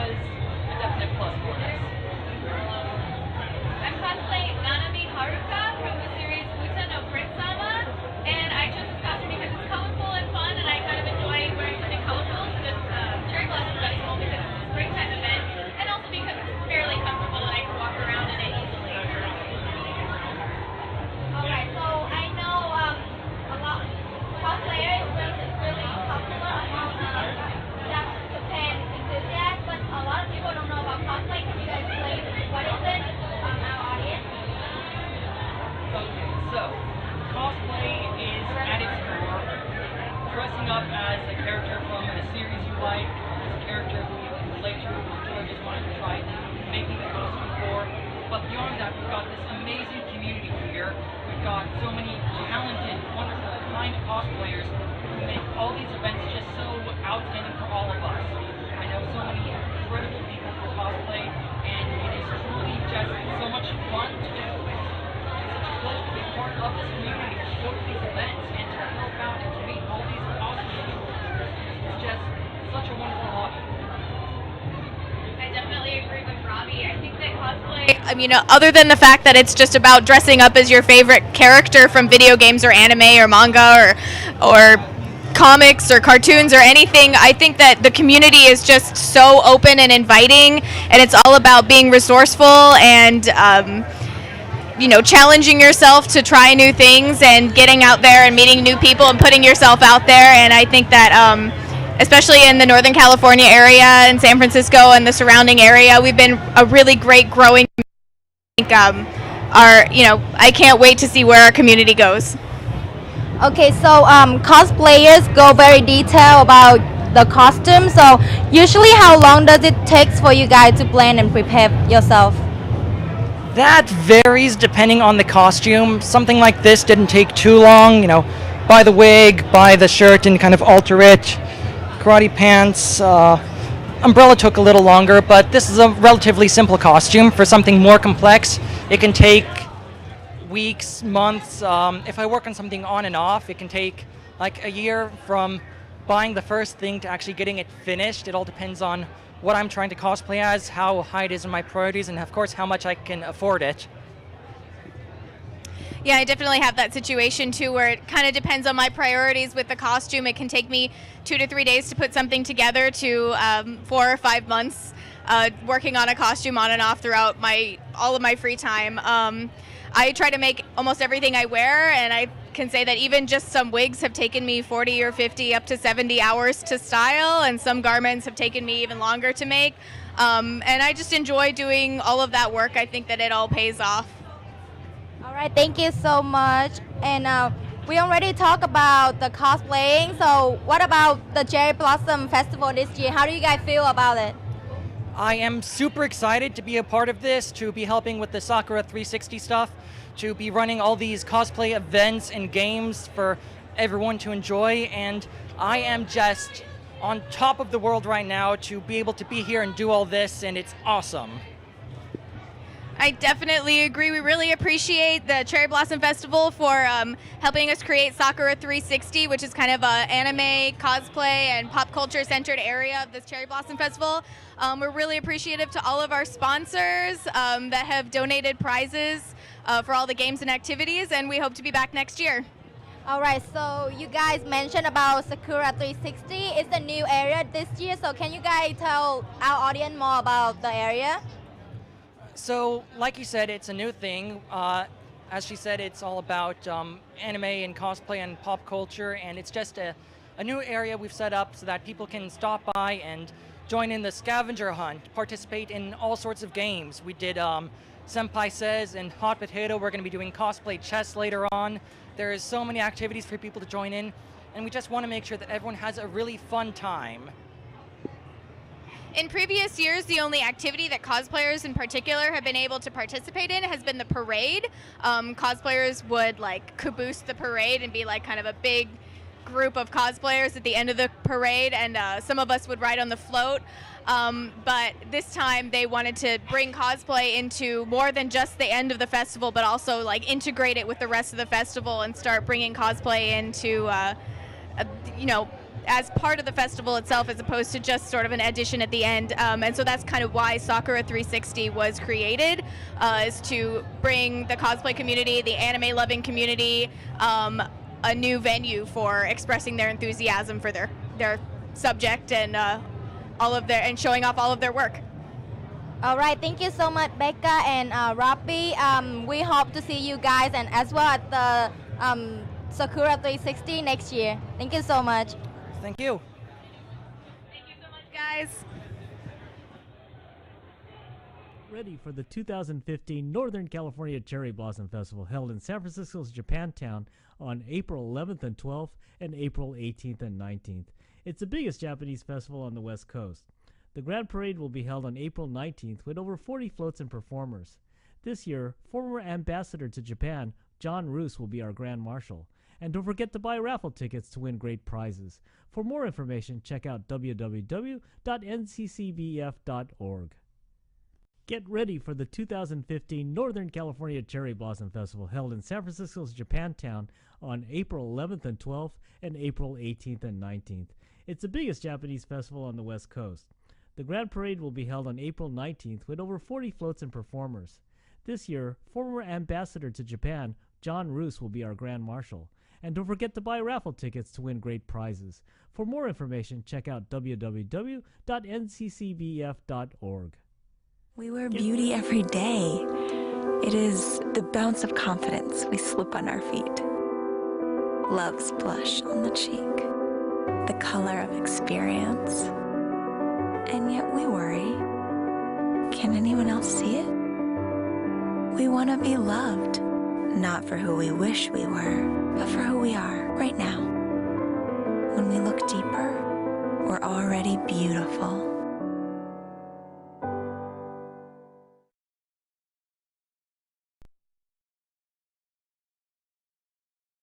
was a definite plus for us. I'm cosplaying Nanami Haruka from the series Futa no Prince-sama, and I chose this costume because it's colorful and fun, and I kind of enjoy wearing something colorful to this Cherry Blossom Festival because it's a springtime event, and also because it's fairly comfortable and I can walk around in it easily. Alright, so I know a lot cosplayers is really popular among Japan enthusiasts, but a lot of people don't know about cosplay. Can you guys explain what is it? Our audience. Okay, so cosplay is at its core dressing up as a character from a series you like, as a character who you can relate to, or just wanted to try making the costume for. But beyond that, we've got this amazing community here. We've got so many talented, wonderful, kind cosplayers who make all these events just so outstanding for all of us. I know so many incredible people who cosplay, and it is truly just so much fun to do. It's such a pleasure to be part of this community, to go to these events, and to help out and to meet all these awesome people. It's just such a wonderful hobby. I definitely agree with Robbie. I think that cosplay, I mean, other than the fact that it's just about dressing up as your favorite character from video games or anime or manga or comics or cartoons or anything, I think that the community is just so open and inviting, and it's all about being resourceful and challenging yourself to try new things and getting out there and meeting new people and putting yourself out there. And I think that especially in the Northern California area and San Francisco and the surrounding area, we've been a really great growing community. I can't wait to see where our community goes. Okay, so cosplayers go very detailed about the costume. So usually, how long does it take for you guys to plan and prepare yourself? That varies depending on the costume. Something like this didn't take too long. Buy the wig, buy the shirt, and kind of alter it. Karate pants. Umbrella took a little longer, but this is a relatively simple costume. For something more complex, it can take weeks, months. If I work on something on and off, it can take like a year from buying the first thing to actually getting it finished. It all depends on what I'm trying to cosplay as, how high it is in my priorities, and of course how much I can afford it. Yeah, I definitely have that situation too, where it kind of depends on my priorities with the costume. It can take me 2 to 3 days to put something together to 4 or 5 months working on a costume on and off throughout all of my free time. I try to make almost everything I wear, and I can say that even just some wigs have taken me 40 or 50 up to 70 hours to style, and some garments have taken me even longer to make. And I just enjoy doing all of that work. I think that it all pays off. All right, thank you so much. And we already talked about the cosplaying. So what about the Cherry Blossom Festival this year? How do you guys feel about it? I am super excited to be a part of this, to be helping with the Sakura 360 stuff, to be running all these cosplay events and games for everyone to enjoy, and I am just on top of the world right now to be able to be here and do all this, and it's awesome. I definitely agree. We really appreciate the Cherry Blossom Festival for helping us create Sakura 360, which is kind of an anime, cosplay, and pop culture centered area of this Cherry Blossom Festival. We're really appreciative to all of our sponsors that have donated prizes for all the games and activities, and we hope to be back next year. All right, so you guys mentioned about Sakura 360. It's a new area this year, so can you guys tell our audience more about the area? So, like you said, it's a new thing. As she said, it's all about anime and cosplay and pop culture, and it's just a new area we've set up so that people can stop by and join in the scavenger hunt, participate in all sorts of games. We did Senpai Says and Hot Potato. We're going to be doing cosplay chess later on. There's so many activities for people to join in, and we just want to make sure that everyone has a really fun time. In previous years, the only activity that cosplayers in particular have been able to participate in has been the parade. Cosplayers would caboose the parade and be kind of a big group of cosplayers at the end of the parade, and some of us would ride on the float. But this time they wanted to bring cosplay into more than just the end of the festival, but also integrate it with the rest of the festival and start bringing cosplay into, as part of the festival itself, as opposed to just sort of an addition at the end. And so that's kind of why Sakura 360 was created, is to bring the cosplay community, the anime loving community, a new venue for expressing their enthusiasm for their subject and showing off all of their work. All right, thank you so much, Becca and Robbie. We hope to see you guys and as well at the Sakura 360 next year. Thank you so much. Thank you. Thank you so much, guys. Ready for the 2015 Northern California Cherry Blossom Festival held in San Francisco's Japantown on April 11th and 12th and April 18th and 19th. It's the biggest Japanese festival on the West Coast. The Grand Parade will be held on April 19th with over 40 floats and performers. This year, former ambassador to Japan, John Roos, will be our Grand Marshal. And don't forget to buy raffle tickets to win great prizes. For more information, check out www.nccbf.org. Get ready for the 2015 Northern California Cherry Blossom Festival held in San Francisco's Japantown on April 11th and 12th and April 18th and 19th. It's the biggest Japanese festival on the West Coast. The Grand Parade will be held on April 19th with over 40 floats and performers. This year, former ambassador to Japan, John Roos, will be our Grand Marshal. And don't forget to buy raffle tickets to win great prizes. For more information, check out www.nccbf.org. We wear beauty every day. It is the bounce of confidence we slip on our feet. Love's blush on the cheek. The color of experience. And yet we worry. Can anyone else see it? We want to be loved, not for who we wish we were, but for who we are right now. When we look deeper, we're already beautiful.